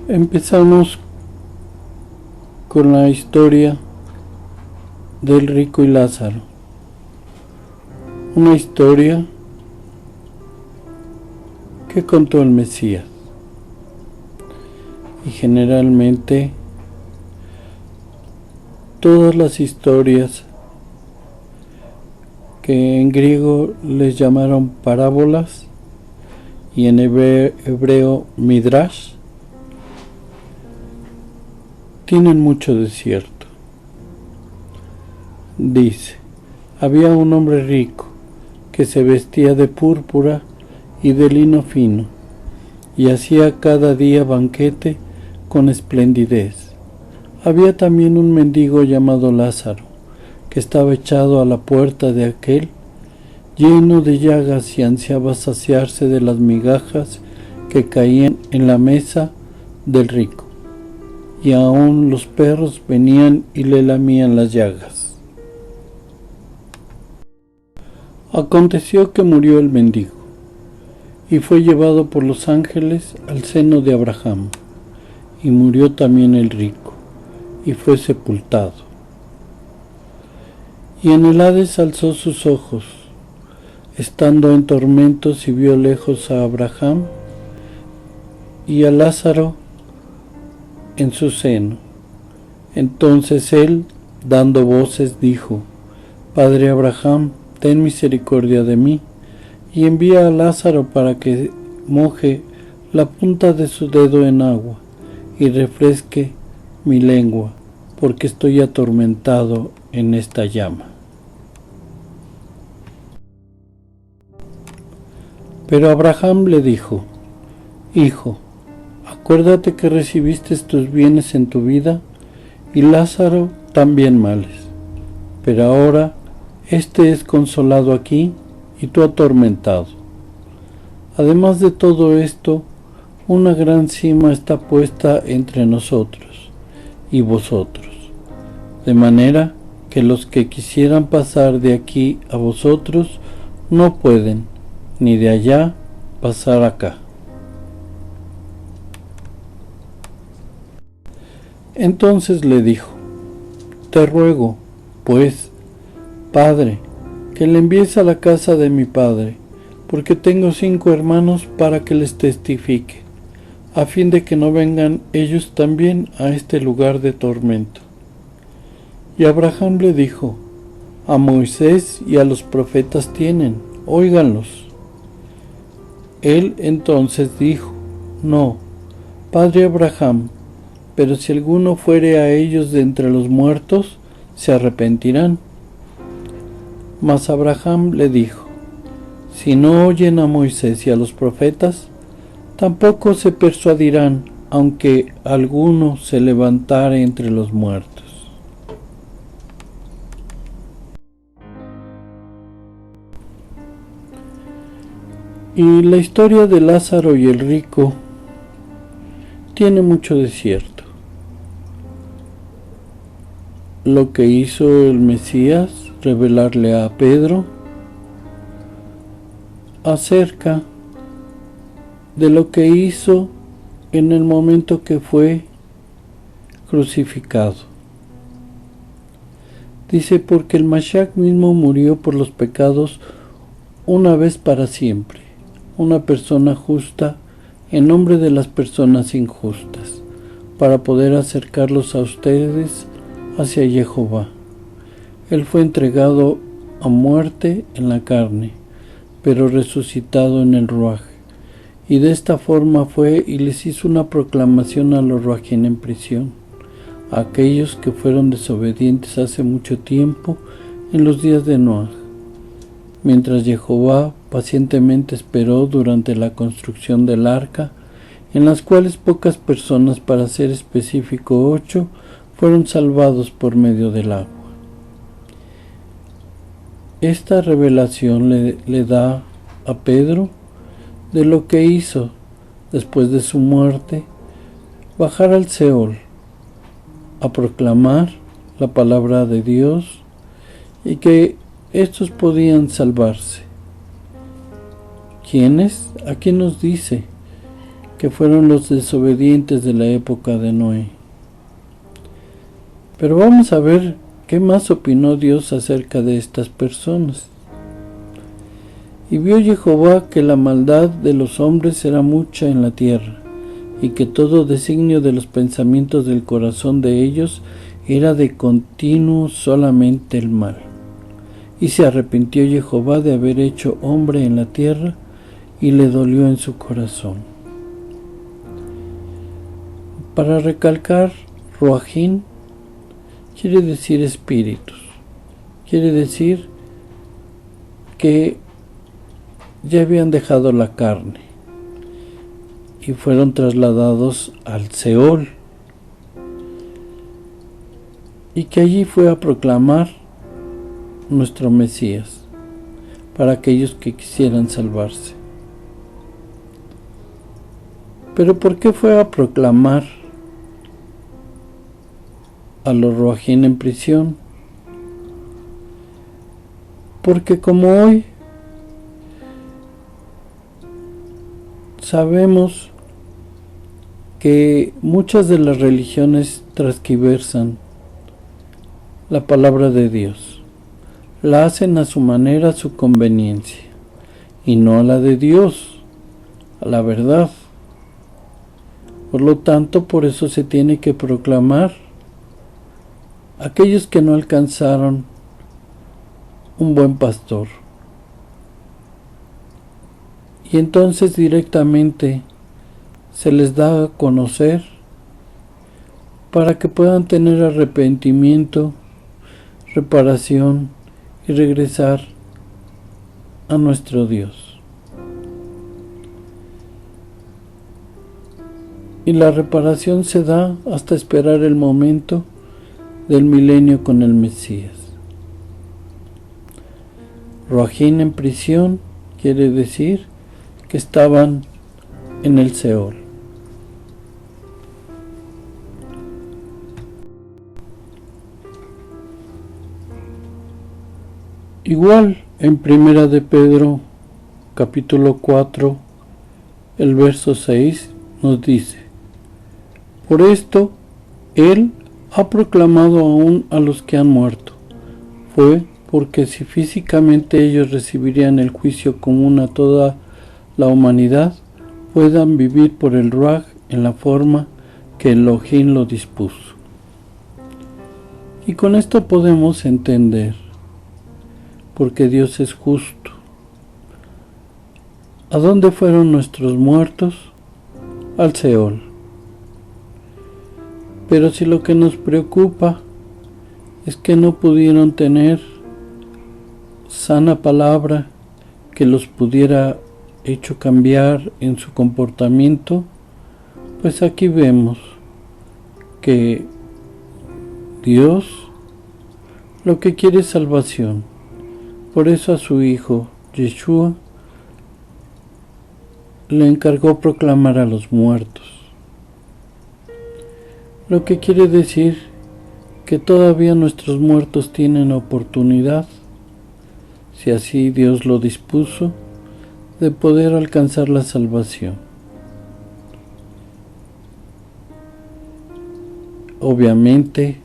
Empezamos con la historia del rico y Lázaro. Una historia que contó el Mesías. Y generalmente todas las historias que en griego les llamaron parábolas y en hebreo midrash tienen mucho de cierto. Dice: había un hombre rico que se vestía de púrpura y de lino fino y hacía cada día banquete con esplendidez. Había también un mendigo llamado Lázaro, que estaba echado a la puerta de aquel, lleno de llagas, y ansiaba saciarse de las migajas que caían en la mesa del rico, y aún los perros venían y le lamían las llagas. Aconteció que murió el mendigo, y fue llevado por los ángeles al seno de Abraham, y murió también el rico, y fue sepultado. Y en el Hades alzó sus ojos, estando en tormentos, y vio lejos a Abraham y a Lázaro en su seno. Entonces él, dando voces, dijo: Padre Abraham, ten misericordia de mí, y envía a Lázaro para que moje la punta de su dedo en agua y refresque mi lengua, porque estoy atormentado en esta llama. Pero Abraham le dijo: Hijo, acuérdate que recibiste tus bienes en tu vida, y Lázaro también males. Pero ahora este es consolado aquí, y tú atormentado. Además de todo esto, una gran sima está puesta entre nosotros y vosotros, de manera que los que quisieran pasar de aquí a vosotros no pueden, ni de allá pasar acá. Entonces le dijo: Te ruego, pues, Padre, que le envíes a la casa de mi padre, porque tengo 5 hermanos, para que les testifique, a fin de que no vengan ellos también a este lugar de tormento. Y Abraham le dijo: A Moisés y a los profetas tienen, óiganlos. Él entonces dijo: No, padre Abraham, pero si alguno fuere a ellos de entre los muertos, se arrepentirán. Mas Abraham le dijo: Si no oyen a Moisés y a los profetas, tampoco se persuadirán, aunque alguno se levantare entre los muertos. Y la historia de Lázaro y el rico tiene mucho de cierto. Lo que hizo el Mesías, revelarle a Pedro acerca de lo que hizo en el momento que fue crucificado. Dice: porque el Mashiach mismo murió por los pecados una vez para siempre, una persona justa en nombre de las personas injustas, para poder acercarlos a ustedes hacia Jehová. Él fue entregado a muerte en la carne, pero resucitado en el Ruaj, y de esta forma fue y les hizo una proclamación a los Ruajim en prisión, a aquellos que fueron desobedientes hace mucho tiempo, en los días de Noaj, mientras Jehová pacientemente esperó durante la construcción del arca, en las cuales pocas personas, para ser específico 8, fueron salvados por medio del agua. Esta revelación le da a Pedro de lo que hizo después de su muerte, bajar al Seol a proclamar la palabra de Dios, y que estos podían salvarse. ¿Quiénes? Aquí nos dice que fueron los desobedientes de la época de Noé. Pero vamos a ver qué más opinó Dios acerca de estas personas. Y vio Jehová que la maldad de los hombres era mucha en la tierra, y que todo designio de los pensamientos del corazón de ellos era de continuo solamente el mal. Y se arrepintió Jehová de haber hecho hombre en la tierra, y le dolió en su corazón. Para recalcar, Roajín quiere decir espíritus, quiere decir que ya habían dejado la carne y fueron trasladados al Seol, y que allí fue a proclamar nuestro Mesías para aquellos que quisieran salvarse. Pero ¿por qué fue a proclamar a los Roajín en prisión? Porque como hoy sabemos que muchas de las religiones transquiversan la palabra de Dios, la hacen a su manera, a su conveniencia, y no a la de Dios, a la verdad. Por lo tanto, por eso se tiene que proclamar a aquellos que no alcanzaron un buen pastor. Y entonces directamente se les da a conocer para que puedan tener arrepentimiento, reparación y regresar a nuestro Dios. Y la reparación se da hasta esperar el momento del milenio con el Mesías. Roajín en prisión quiere decir que estaban en el Seol. Igual en Primera de Pedro, capítulo 4, el verso 6 nos dice: por esto Él ha proclamado aún a los que han muerto. Fue porque si físicamente ellos recibirían el juicio común a toda la humanidad, puedan vivir por el Ruaj en la forma que Elohim lo dispuso. Y con esto podemos entender, porque Dios es justo. ¿A dónde fueron nuestros muertos? Al Seol. Pero si lo que nos preocupa es que no pudieron tener sana palabra que los pudiera hecho cambiar en su comportamiento, pues aquí vemos que Dios lo que quiere es salvación. Por eso a su hijo Yeshua le encargó proclamar a los muertos. Lo que quiere decir que todavía nuestros muertos tienen oportunidad, si así Dios lo dispuso, de poder alcanzar la salvación. Obviamente,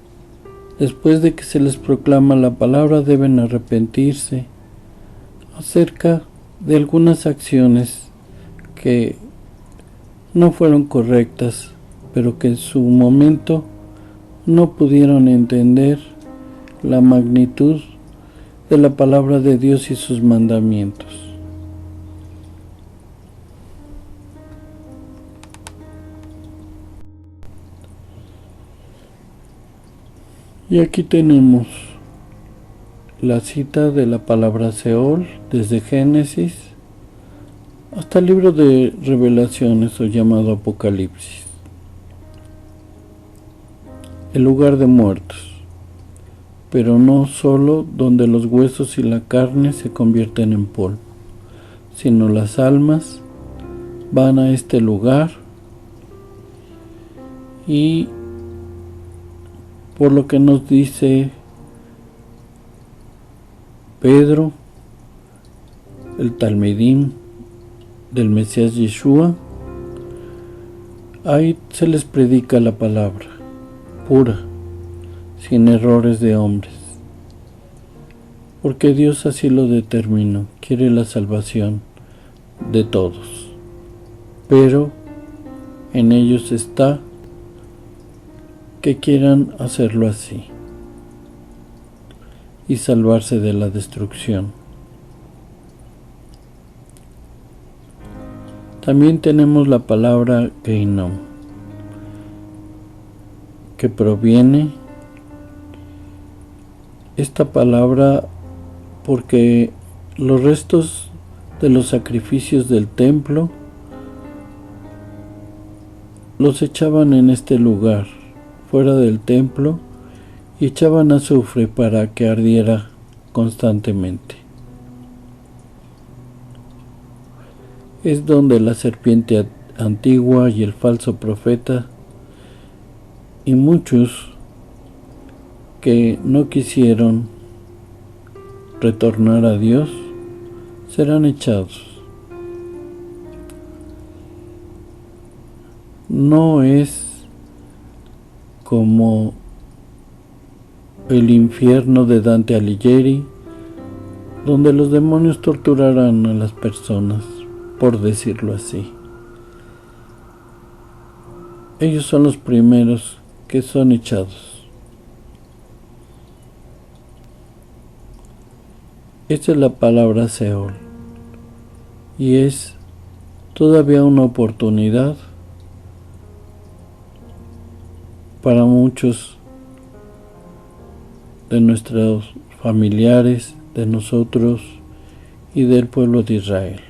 después de que se les proclama la palabra, deben arrepentirse acerca de algunas acciones que no fueron correctas, pero que en su momento no pudieron entender la magnitud de la palabra de Dios y sus mandamientos. Y aquí tenemos la cita de la palabra Seol desde Génesis hasta el libro de Revelaciones, o llamado Apocalipsis. El lugar de muertos, pero no solo donde los huesos y la carne se convierten en polvo, sino las almas van a este lugar, y por lo que nos dice Pedro, el Talmidim del Mesías Yeshua, Ahí se les predica la palabra, pura, sin errores de hombres, porque Dios así lo determinó, quiere la salvación de todos, pero en ellos está que quieran hacerlo así y salvarse de la destrucción. También tenemos la palabra Geinom, que proviene esta palabra porque los restos de los sacrificios del templo los echaban en este lugar, fuera del templo, y echaban azufre para que ardiera constantemente. Es donde la serpiente antigua y el falso profeta y muchos que no quisieron retornar a Dios serán echados. No es como el infierno de Dante Alighieri, donde los demonios torturarán a las personas, por decirlo así. Ellos son los primeros que son echados. Esta es la palabra Seol, y es todavía una oportunidad para muchos de nuestros familiares, de nosotros y del pueblo de Israel.